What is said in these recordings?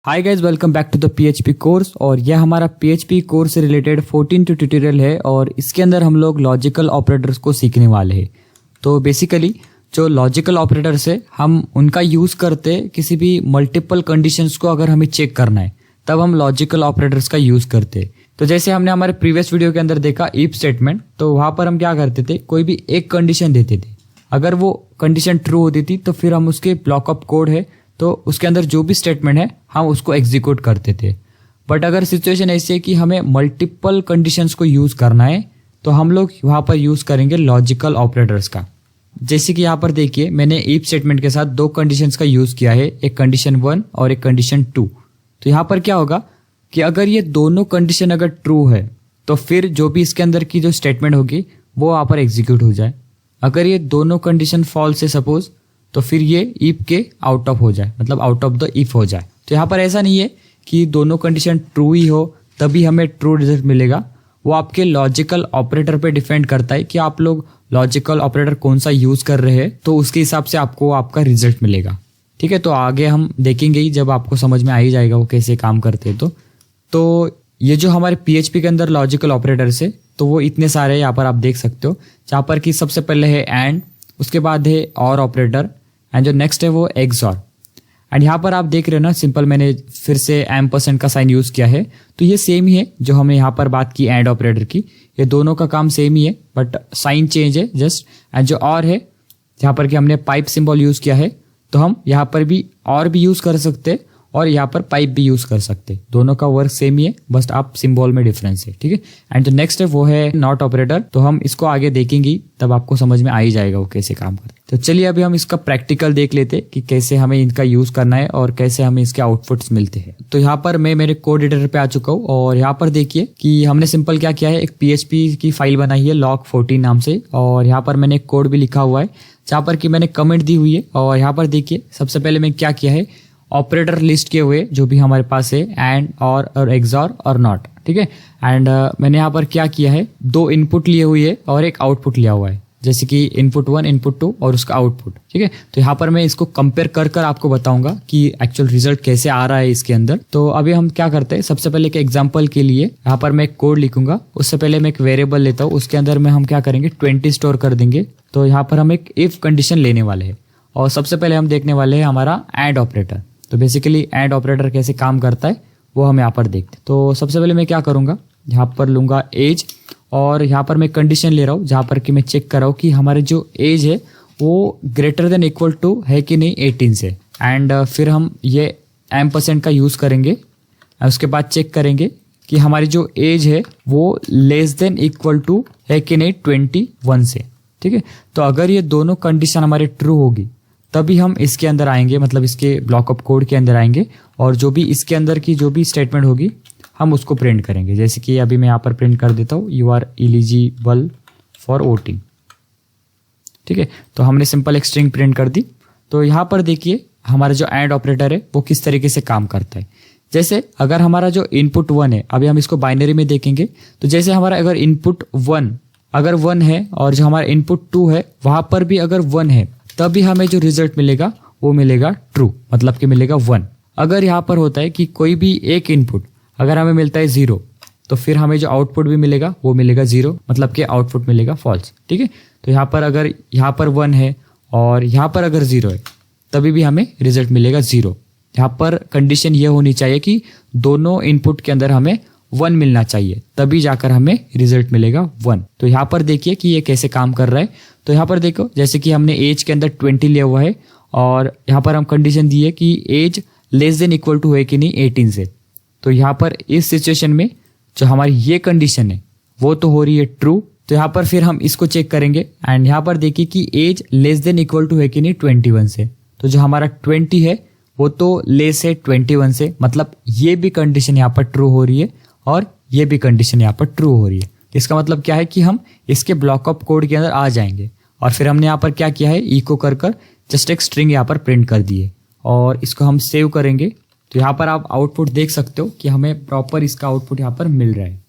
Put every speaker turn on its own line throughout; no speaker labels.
Hi guys, welcome back to the PHP course. और यह हमारा पीएचपी कोर्स से रिलेटेड 14 ट्यूटोरियल है और इसके अंदर हम लोग लॉजिकल ऑपरेटर्स को सीखने वाले हैं। तो बेसिकली जो लॉजिकल ऑपरेटर्स है हम उनका यूज़ करते किसी भी मल्टीपल कंडीशंस को अगर हमें चेक करना है तब हम लॉजिकल ऑपरेटर्स का यूज़ करते। तो जैसे हमने हमारे प्रीवियस वीडियो के अंदर देखा इफ स्टेटमेंट, तो वहाँ पर हम क्या करते थे, कोई भी एक कंडीशन देते थे। अगर वो कंडीशन ट्रू होती थी तो फिर हम उसके ब्लॉक ऑफ कोड है तो उसके अंदर जो भी स्टेटमेंट है हम उसको एग्जीक्यूट करते थे। बट अगर सिचुएशन ऐसी है कि हमें मल्टीपल कंडीशंस को यूज़ करना है तो हम लोग वहाँ पर यूज़ करेंगे लॉजिकल ऑपरेटर्स का। जैसे कि यहाँ पर देखिए मैंने इफ स्टेटमेंट के साथ दो कंडीशंस का यूज़ किया है, एक कंडीशन 1 और एक कंडीशन 2। तो यहाँ पर क्या होगा कि अगर ये दोनों कंडीशन अगर ट्रू है तो फिर जो भी इसके अंदर की जो स्टेटमेंट होगी वो वहाँ पर एग्जीक्यूट हो जाए। अगर ये दोनों कंडीशन फॉल्स है सपोज, तो फिर ये इफ के आउट ऑफ हो जाए, मतलब आउट ऑफ द इफ हो जाए। तो यहाँ पर ऐसा नहीं है कि दोनों कंडीशन ट्रू ही हो तभी हमें ट्रू रिजल्ट मिलेगा। वो आपके लॉजिकल ऑपरेटर पे डिपेंड करता है कि आप लोग लॉजिकल ऑपरेटर कौन सा यूज़ कर रहे हैं, तो उसके हिसाब से आपको आपका रिजल्ट मिलेगा। ठीक है, तो आगे हम देखेंगे ही जब आपको समझ में आ ही जाएगा वो कैसे काम करते हैं। तो ये जो हमारे पीएचपी के अंदर लॉजिकल ऑपरेटर्स है तो वो इतने सारे यहाँ पर आप देख सकते हो, जहाँ पर कि सबसे पहले है एंड, उसके बाद है और ऑपरेटर, एंड जो नेक्स्ट है वो एक्सॉर। एंड यहाँ पर आप देख रहे हो ना, सिंपल मैंने फिर से एम्परसेंड का साइन यूज़ किया है। तो ये सेम ही है जो हमने यहाँ पर बात की एंड ऑपरेटर की, ये दोनों का काम सेम ही है बट साइन चेंज है जस्ट। एंड जो और है जहाँ पर कि हमने पाइप सिंबल यूज़ किया है, तो हम यहाँ पर भी और भी यूज़ कर सकते और यहाँ पर पाइप भी यूज़ कर सकते। दोनों का वर्क सेम ही है, बस आप सिंबल में डिफरेंस है। ठीक है, एंड जो नेक्स्ट है वो है नॉट ऑपरेटर। तो हम इसको आगे देखेंगे तब आपको समझ में आ ही जाएगा वो कैसे काम करते। तो चलिए अभी हम इसका प्रैक्टिकल देख लेते कि कैसे हमें इनका यूज़ करना है और कैसे हमें इसके आउटपुट्स मिलते हैं। तो यहाँ पर मैं मेरे कोड एडिटर पे आ चुका हूँ और यहाँ पर देखिए कि हमने सिंपल क्या किया है, एक PHP की फाइल बनाई है log14 नाम से, और यहाँ पर मैंने एक कोड भी लिखा हुआ है जहाँ पर कि मैंने कमेंट दी हुई है। और यहाँ पर देखिए सबसे पहले मैं क्या किया है, ऑपरेटर लिस्ट किए हुए जो भी हमारे पास है, एंड और एक्सॉर और नॉट। ठीक है, एंड मैंने यहाँ पर क्या किया है, दो इनपुट लिए हुई है और एक आउटपुट लिया हुआ है, जैसे कि इनपुट 1 इनपुट 2 और उसका आउटपुट। ठीक है, तो यहाँ पर मैं इसको कंपेयर कर कर आपको बताऊंगा कि एक्चुअल रिजल्ट कैसे आ रहा है इसके अंदर। तो अभी हम क्या करते हैं, सबसे पहले एक एग्जांपल के लिए यहाँ पर मैं एक कोड लिखूंगा। उससे पहले मैं एक वेरिएबल लेता हूँ, उसके अंदर में हम क्या करेंगे 20 स्टोर कर देंगे। तो यहाँ पर हम एक इफ कंडीशन लेने वाले हैं और सबसे पहले हम देखने वाले हैं हमारा एंड ऑपरेटर। तो बेसिकली एंड ऑपरेटर कैसे काम करता है वो हम यहाँ पर देखते हैं। तो सबसे पहले मैं क्या करूँगा, यहाँ पर लूँगा एज, और यहाँ पर मैं कंडीशन ले रहा हूँ जहाँ पर कि मैं चेक कर रहा हूँ कि हमारे जो एज है वो ग्रेटर देन इक्वल टू है कि नहीं 18 से। एंड फिर हम ये एम्परसेंड का यूज़ करेंगे, उसके बाद चेक करेंगे कि हमारी जो एज है वो लेस देन इक्वल टू है कि नहीं 21 से। ठीक है, तो अगर ये दोनों कंडीशन हमारे ट्रू होगी तभी हम इसके अंदर आएंगे, मतलब इसके ब्लॉक ऑफ कोड के अंदर आएंगे और जो भी इसके अंदर की जो भी स्टेटमेंट होगी हम उसको प्रिंट करेंगे। जैसे कि अभी मैं यहाँ पर प्रिंट कर देता हूँ, you are eligible for voting. ठीक है, तो हमने सिंपल एक स्ट्रिंग प्रिंट कर दी। तो यहाँ पर देखिए हमारा जो एंड ऑपरेटर है वो किस तरीके से काम करता है। जैसे अगर हमारा जो इनपुट 1 है, अभी हम इसको बाइनरी में देखेंगे, तो जैसे हमारा अगर इनपुट 1 अगर 1 है और जो हमारा इनपुट 2 है वहाँ पर भी अगर 1 है तभी हमें जो रिजल्ट मिलेगा वो मिलेगा ट्रू, मतलब कि मिलेगा 1। अगर यहाँ पर होता है कि कोई भी एक इनपुट अगर हमें मिलता है 0 तो फिर हमें जो आउटपुट भी मिलेगा वो मिलेगा 0, मतलब कि आउटपुट मिलेगा फॉल्स। ठीक है, तो यहाँ पर अगर यहाँ पर 1 है और यहाँ पर अगर 0 है तभी भी हमें रिजल्ट मिलेगा 0। यहाँ पर कंडीशन ये होनी चाहिए कि दोनों इनपुट के अंदर हमें 1 मिलना चाहिए, तभी जाकर हमें रिजल्ट मिलेगा 1। तो यहाँ पर देखिए कि ये कैसे काम कर रहा है। तो यहाँ पर देखो जैसे कि हमने एज के अंदर 20 लिया हुआ है और यहाँ पर हम कंडीशन दी है कि age less than equal to है कि नहीं 18 से। तो यहाँ पर इस सिचुएशन में जो हमारी ये कंडीशन है वो तो हो रही है ट्रू। तो यहाँ पर फिर हम इसको चेक करेंगे एंड यहाँ पर देखिए कि age less than equal to है कि नहीं 21 से। तो जो हमारा 20 है वो तो लेस है 21 से, मतलब ये भी कंडीशन यहाँ पर ट्रू हो रही है और ये भी कंडीशन यहाँ पर ट्रू हो रही है। इसका मतलब क्या है कि हम इसके ब्लॉक ऑफ कोड के अंदर आ जाएंगे और फिर हमने यहाँ पर क्या किया है, इको कर कर जस्ट एक स्ट्रिंग यहाँ पर प्रिंट कर दी है और इसको हम सेव करेंगे। तो यहाँ पर आप आउटपुट देख सकते हो कि हमें प्रॉपर इसका आउटपुट यहाँ पर मिल रहा है।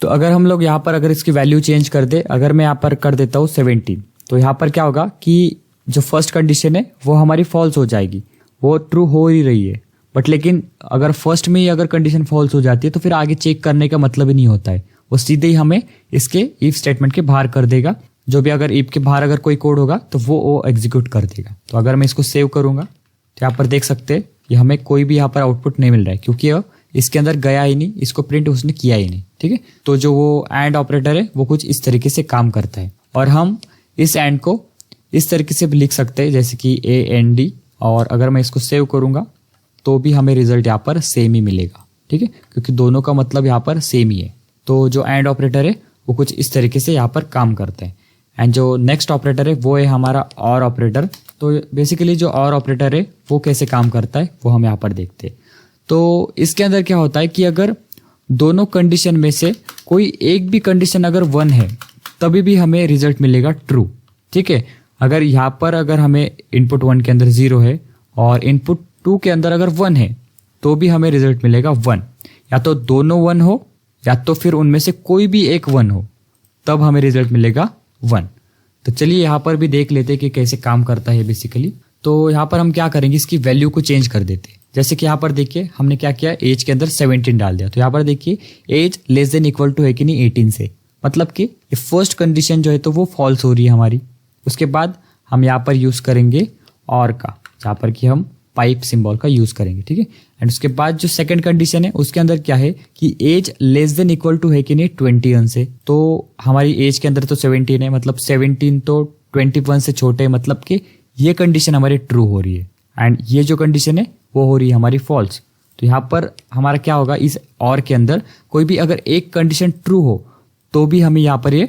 तो अगर हम लोग यहाँ पर अगर इसकी वैल्यू चेंज कर दे, अगर मैं यहाँ पर कर देता हूँ 17, तो यहाँ पर क्या होगा कि जो फर्स्ट कंडीशन है वो हमारी फॉल्स हो जाएगी, वो ट्रू हो ही रही है। बट लेकिन अगर फर्स्ट में ही अगर कंडीशन फॉल्स हो जाती है तो फिर आगे चेक करने का मतलब ही नहीं होता है, वो सीधे ही हमें इसके इफ स्टेटमेंट के बाहर कर देगा। जो भी अगर इफ के बाहर अगर कोई कोड होगा तो वो एग्जीक्यूट कर देगा। तो अगर मैं इसको सेव करूंगा तो यहाँ पर देख सकते हैं कि हमें कोई भी यहाँ पर आउटपुट नहीं मिल रहा है, क्योंकि इसके अंदर गया ही नहीं, इसको प्रिंट उसने किया ही नहीं। ठीक है, तो जो वो एंड ऑपरेटर है वो कुछ इस तरीके से काम करता है। और हम इस एंड को इस तरीके से भी लिख सकते हैं जैसे कि AND, और अगर मैं इसको सेव करूंगा तो भी हमें रिजल्ट यहाँ पर सेम ही मिलेगा। ठीक है, क्योंकि दोनों का मतलब यहाँ पर सेम ही है। तो जो एंड ऑपरेटर है वो कुछ इस तरीके से यहाँ पर काम करता है। एंड जो नेक्स्ट ऑपरेटर है वो है हमारा और ऑपरेटर। तो बेसिकली जो और ऑपरेटर है वो कैसे काम करता है वो हम यहाँ पर देखते हैं। तो इसके अंदर क्या होता है कि अगर दोनों कंडीशन में से कोई एक भी कंडीशन अगर 1 है तभी भी हमें रिजल्ट मिलेगा ट्रू। ठीक है, अगर यहाँ पर अगर हमें इनपुट 1 के अंदर 0 है और इनपुट 2 के अंदर अगर 1 है तो भी हमें रिजल्ट मिलेगा 1। या तो दोनों 1 हो या तो फिर उनमें से कोई भी एक 1 हो, तब हमें रिजल्ट मिलेगा 1। तो चलिए यहाँ पर भी देख लेते हैं कि कैसे काम करता है बेसिकली। तो यहाँ पर हम क्या करेंगे, इसकी वैल्यू को चेंज कर देते हैं। जैसे कि यहाँ पर देखिए हमने क्या किया, एज के अंदर 17 डाल दिया। तो यहाँ पर देखिए age less than equal to है कि नहीं 18 से, मतलब कि फर्स्ट कंडीशन जो है तो वो फॉल्स हो रही है हमारी। उसके बाद हम यहाँ पर यूज करेंगे और का, जहाँ पर कि हम पाइप सिंबल का यूज करेंगे। ठीक है, एंड उसके बाद जो सेकंड कंडीशन है उसके अंदर क्या है कि age less than equal to है कि नहीं 21 से। तो हमारी एज के अंदर तो 17 है, मतलब 17 तो 21 से छोटे है, मतलब कि ये कंडीशन हमारी ट्रू हो रही है। एंड ये जो कंडीशन है वो हो रही है हमारी फॉल्स। तो यहाँ पर हमारा क्या होगा, इस और के अंदर कोई भी अगर एक कंडीशन ट्रू हो तो भी हमें यहाँ पर ये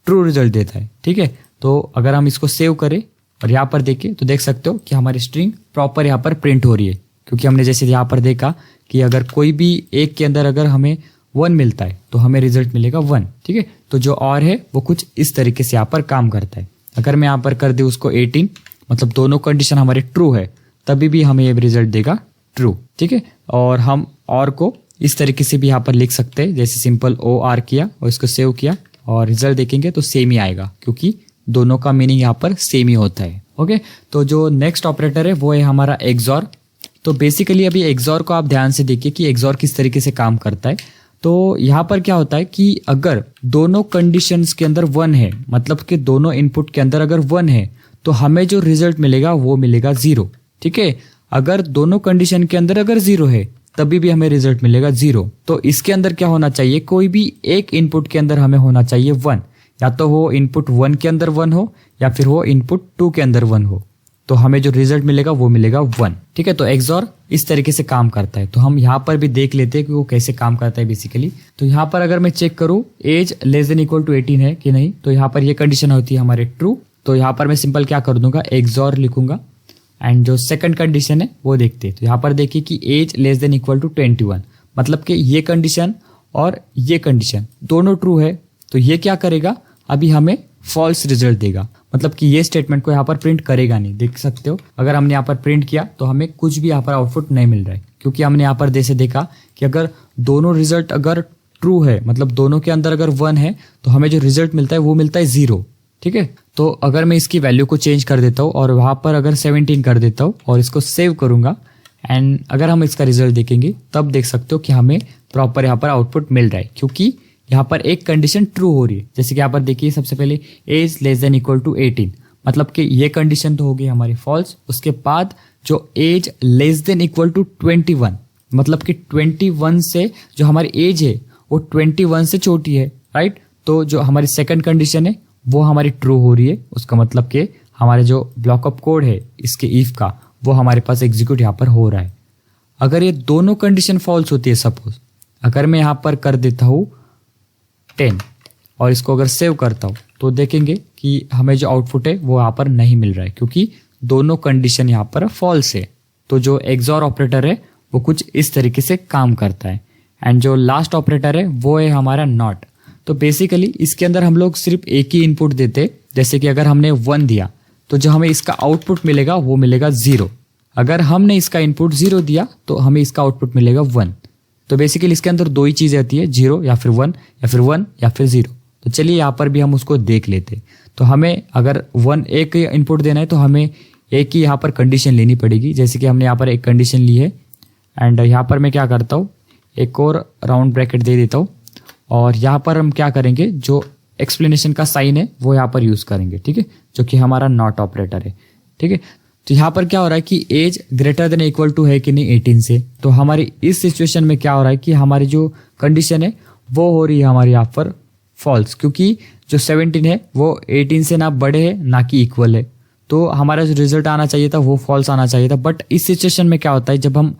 ट्रू रिजल्ट देता है। ठीक है, तो अगर हम इसको सेव करें और यहाँ पर देखें तो देख सकते हो कि हमारी स्ट्रिंग प्रॉपर यहाँ पर प्रिंट हो रही है, क्योंकि हमने जैसे यहाँ पर देखा कि अगर कोई भी एक के अंदर अगर हमें 1 मिलता है तो हमें रिजल्ट मिलेगा 1। ठीक है, तो जो और है वो कुछ इस तरीके से यहाँ पर काम करता है। अगर मैं यहाँ पर कर दूँ उसको 18, मतलब दोनों कंडीशन हमारे ट्रू है, तभी भी हमें ये रिजल्ट देगा ट्रू। ठीक है, और हम और को इस तरीके से भी यहाँ पर लिख सकते हैं, जैसे सिंपल OR किया और इसको सेव किया और रिजल्ट देखेंगे तो सेम ही आएगा, क्योंकि दोनों का मीनिंग यहाँ पर सेम ही होता है। ओके, तो जो नेक्स्ट ऑपरेटर है वो है हमारा एक्सॉर। तो बेसिकली अभी एक्सॉर को आप ध्यान से देखिए कि एक्सॉर किस तरीके से काम करता है। तो यहाँ पर क्या होता है कि अगर दोनों कंडीशंस के अंदर 1 है, मतलब कि दोनों इनपुट के अंदर अगर 1 है तो हमें जो रिजल्ट मिलेगा वो मिलेगा 0। ठीक है, अगर दोनों कंडीशन के अंदर अगर 0 है तभी भी हमें रिजल्ट मिलेगा 0। तो इसके अंदर क्या होना चाहिए, कोई भी एक इनपुट के अंदर हमें होना चाहिए 1, या तो वो इनपुट 1 के अंदर 1 हो या फिर वो इनपुट 2 के अंदर 1 हो, तो हमें जो रिजल्ट मिलेगा वो मिलेगा 1। ठीक है, तो एक्सॉर इस तरीके से काम करता है। तो हम यहाँ पर भी देख लेते हैं कि वो कैसे काम करता है बेसिकली। तो यहाँ पर अगर मैं चेक करूँ age less than equal to 18 है कि नहीं, तो यहाँ पर ये कंडीशन होती है हमारे ट्रू। तो यहाँ पर मैं सिंपल क्या कर दूंगा, एक्सॉर लिखूंगा एंड जो सेकंड कंडीशन है वो देखते हैं। तो यहाँ पर देखिए कि age less than equal to 21, मतलब कि ये कंडीशन और ये कंडीशन दोनों ट्रू है, तो ये क्या करेगा, अभी हमें फॉल्स रिजल्ट देगा, मतलब कि ये स्टेटमेंट को यहाँ पर प्रिंट करेगा नहीं। देख सकते हो अगर हमने यहाँ पर प्रिंट किया तो हमें कुछ भी यहाँ पर आउटपुट नहीं मिल रहा है, क्योंकि हमने यहाँ पर जैसे देखा कि अगर दोनों रिजल्ट अगर ट्रू है, मतलब दोनों के अंदर अगर 1 है तो हमें जो रिजल्ट मिलता है वो मिलता है 0। ठीक है, तो अगर मैं इसकी वैल्यू को चेंज कर देता हूँ और वहां पर अगर 17 कर देता हूँ और इसको सेव करूंगा एंड अगर हम इसका रिजल्ट देखेंगे तब देख सकते हो कि हमें प्रॉपर यहाँ पर आउटपुट मिल रहा है, क्योंकि यहाँ पर एक कंडीशन ट्रू हो रही है। जैसे कि यहाँ पर देखिए सबसे पहले age less than equal to 18, मतलब कि ये कंडीशन तो हो गई हमारी फॉल्स। उसके बाद जो age less than equal to 21, मतलब कि 21 से जो हमारी एज है वो 21 से छोटी है, राइट। तो जो हमारी सेकंड कंडीशन है वो हमारी ट्रू हो रही है, उसका मतलब कि हमारे जो ब्लॉक ऑफ कोड है इसके इफ का वो हमारे पास एग्जीक्यूट यहाँ पर हो रहा है। अगर ये दोनों कंडीशन फॉल्स होती है, सपोज अगर मैं यहाँ पर कर देता हूँ 10 और इसको अगर सेव करता हूँ तो देखेंगे कि हमें जो आउटपुट है वो यहाँ पर नहीं मिल रहा है, क्योंकि दोनों कंडीशन यहाँ पर फॉल्स है। तो जो एक्सॉर ऑपरेटर है वो कुछ इस तरीके से काम करता है। एंड जो लास्ट ऑपरेटर है वो है हमारा नॉट। तो बेसिकली इसके अंदर हम लोग सिर्फ एक ही इनपुट देते, जैसे कि अगर हमने 1 दिया तो जो हमें इसका आउटपुट मिलेगा वो मिलेगा 0। अगर हमने इसका इनपुट 0 दिया तो हमें इसका आउटपुट मिलेगा 1। तो बेसिकली इसके अंदर 2 ही चीजें आती है, 0 या फिर 1 या फिर 1 या फिर 0। तो चलिए यहाँ पर भी हम उसको देख लेते। तो हमें अगर 1 एक इनपुट देना है तो हमें एक ही यहाँ पर कंडीशन लेनी पड़ेगी। जैसे कि हमने यहाँ पर एक कंडीशन ली है एंड यहाँ पर मैं क्या करता हूँ, एक और राउंड ब्रैकेट दे देता हूँ और यहाँ पर हम क्या करेंगे, जो एक्सप्लेनेशन का साइन है वो यहाँ पर यूज करेंगे, ठीक है, जो कि हमारा नॉट ऑपरेटर है, ठीक है। तो यहाँ पर क्या हो रहा है कि age greater than equal to है कि नहीं 18 से, तो हमारी इस सिचुएशन में क्या हो रहा है कि हमारी जो कंडीशन है वो हो रही है हमारे यहाँ पर फॉल्स, क्योंकि जो 17 है वो 18 से ना बड़े है ना कि इक्वल है। तो हमारा जो रिजल्ट आना चाहिए था वो फॉल्स आना चाहिए था। बट इस सिचुएशन में क्या होता है, जब हम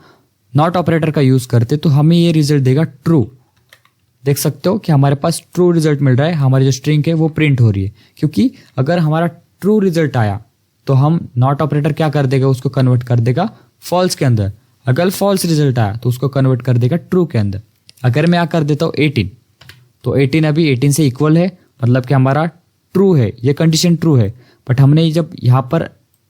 नॉट ऑपरेटर का यूज करते तो हमें ये रिजल्ट देगा ट्रू। देख सकते हो कि हमारे पास ट्रू रिजल्ट मिल रहा है, हमारी जो स्ट्रिंग है वो प्रिंट हो रही है, क्योंकि अगर हमारा ट्रू रिजल्ट आया तो हम नॉट ऑपरेटर क्या कर देगा, उसको कन्वर्ट कर देगा फॉल्स के अंदर। अगर फॉल्स रिजल्ट आया तो उसको कन्वर्ट कर देगा ट्रू के अंदर। अगर मैं यहाँ कर देता हूँ 18, तो 18 अभी 18 से इक्वल है, मतलब कि हमारा ट्रू है, ये कंडीशन ट्रू है। बट हमने जब यहाँ पर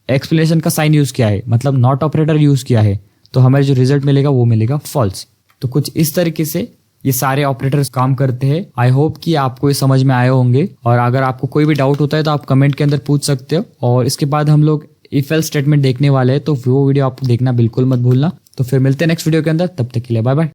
एक्सप्लेनेशन का साइन यूज किया है, मतलब नॉट ऑपरेटर यूज किया है, तो हमें जो रिजल्ट मिलेगा वो मिलेगा फॉल्स। तो कुछ इस तरीके से ये सारे ऑपरेटर्स काम करते हैं। आई होप कि आपको ये समझ में आए होंगे, और अगर आपको कोई भी डाउट होता है तो आप कमेंट के अंदर पूछ सकते हो। और इसके बाद हम लोग इफ एल्स स्टेटमेंट देखने वाले हैं, तो वो वीडियो आप देखना बिल्कुल मत भूलना। तो फिर मिलते हैं नेक्स्ट वीडियो के अंदर, तब तक के लिए बाय बाय।